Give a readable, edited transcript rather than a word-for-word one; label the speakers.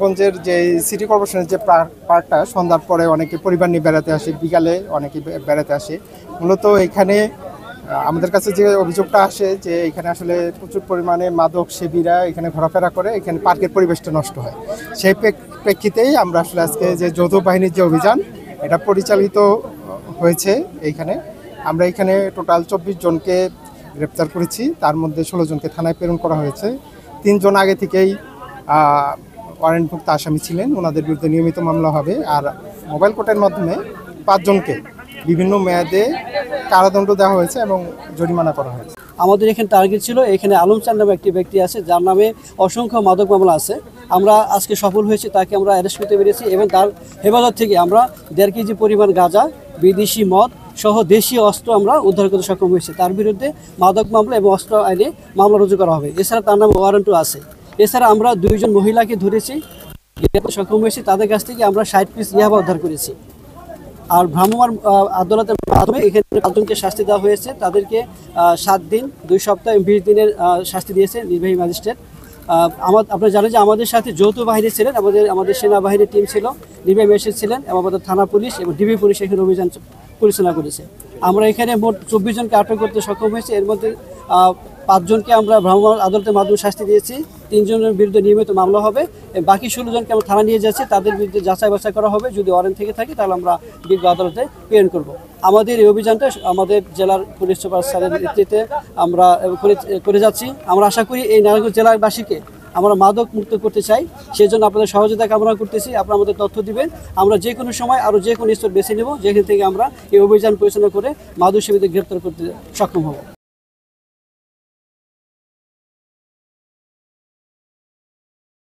Speaker 1: গঞ্জের যে সিটি কর্পোরেশনের যে পার্কটা সন্ধ্যার পরে অনেকে পরিবার নিয়ে বেড়াতে আসে, বিকালে অনেকে বেড়াতে আসে। মূলত এখানে আমাদের কাছে যে অভিযোগটা আসে যে এখানে আসলে প্রচুর পরিমাণে মাদক সেবীরা এখানে ঘোরাফেরা করে, এখানে পার্কের পরিবেশটা নষ্ট হয়। সেই প্রেক্ষিতেই আমরা আসলে আজকে যে যৌথ বাহিনীর যে অভিযান এটা পরিচালিত হয়েছে। আমরা এখানে টোটাল 24 জনকে গ্রেপ্তার করেছি, তার মধ্যে 16 জনকে থানায় প্রেরণ করা হয়েছে। 3 জন আগে থেকেই ওয়ারেন্টভুক্ত আসামি ছিলেন, ওনাদের বিরুদ্ধে নিয়মিত মামলা হবে। আর মোবাইল কোর্টের মাধ্যমে 5 জনকে বিভিন্ন মেয়াদে কারাদণ্ড দেওয়া হয়েছে এবং জরিমানা করা হয়েছে।
Speaker 2: আমাদের এখানে টার্গেট ছিল, এখানে আলম চাঁদ নামে একটি ব্যক্তি আছে যার নামে অসংখ্য মাদক মামলা আছে। আমরা আজকে সফল হয়েছি, তাকে আমরা অ্যারেস্ট করতে পেরেছি এবং তার হেফাজত থেকে আমরা 1.5 কেজি পরিমাণ গাঁজা, বিদেশি মদ সহ দেশীয় অস্ত্র আমরা উদ্ধার করতে সক্ষম হয়েছি। তার বিরুদ্ধে মাদক মামলা এবং অস্ত্র আইনে মামলা রুজু করা হবে। এছাড়া তার নামে ওয়ারেন্টও আছে। এছাড়া আমরা 2 জন মহিলাকে ধরেছি, সক্ষম হয়েছি। তাদের কাছ থেকে আমরা 60 পিস ইয়াবা উদ্ধার করেছি। আর ভ্রাম্যমাণ আদালতের মাধ্যমে এখানে 5 জনকে শাস্তি দেওয়া হয়েছে। তাদেরকে 7 দিন, 2 সপ্তাহ, 20 দিনের শাস্তি দিয়েছে নির্বাহী ম্যাজিস্ট্রেট। আপনারা জানেন যে আমাদের সাথে যৌথ বাহিনী ছিলেন, আমাদের সেনাবাহিনীর টিম ছিল, নির্বাহী ম্যাজিস্ট্রেট ছিলেন এবং আমাদের থানা পুলিশ এবং ডিবি পুলিশ এখানে অভিযান পরিচালনা করেছে। আমরা এখানে মোট 24 জনকে আটক করতে সক্ষম হয়েছি। এর মধ্যে 5 জনকে আমরা ভ্রাম্যমাণ আদালতের মাধ্যমে শাস্তি দিয়েছি, 3 জনের বিরুদ্ধে নিয়মিত মামলা হবে। বাকি 16 জনকে আমরা থানা নিয়ে যাচ্ছি, তাদের বিরুদ্ধে যাচাই বাছাই করা হবে। যদি ওয়ারেন্ট থেকে থাকে তাহলে আমরা বিজ্ঞ আদালতে প্রেরণ করব। আমাদের এই অভিযানটা আমাদের জেলার পুলিশ সুপার স্যারের নেতৃত্বে আমরা করে যাচ্ছি। আমরা আশা করি এই নারায়ণগঞ্জ জেলাবাসীকে আমরা মাদক মুক্ত করতে চাই, সেই জন্য আপনাদের সহযোগিতা কামনা করতেছি। আপনারা আমাদের তথ্য দিবেন, আমরা যে কোনো সময় আরও যে কোনো স্তর বেছে নেব, যেখান থেকে আমরা এই অভিযান পরিচালনা করে মাদক সেবীদের গ্রেপ্তার করতে সক্ষম হব।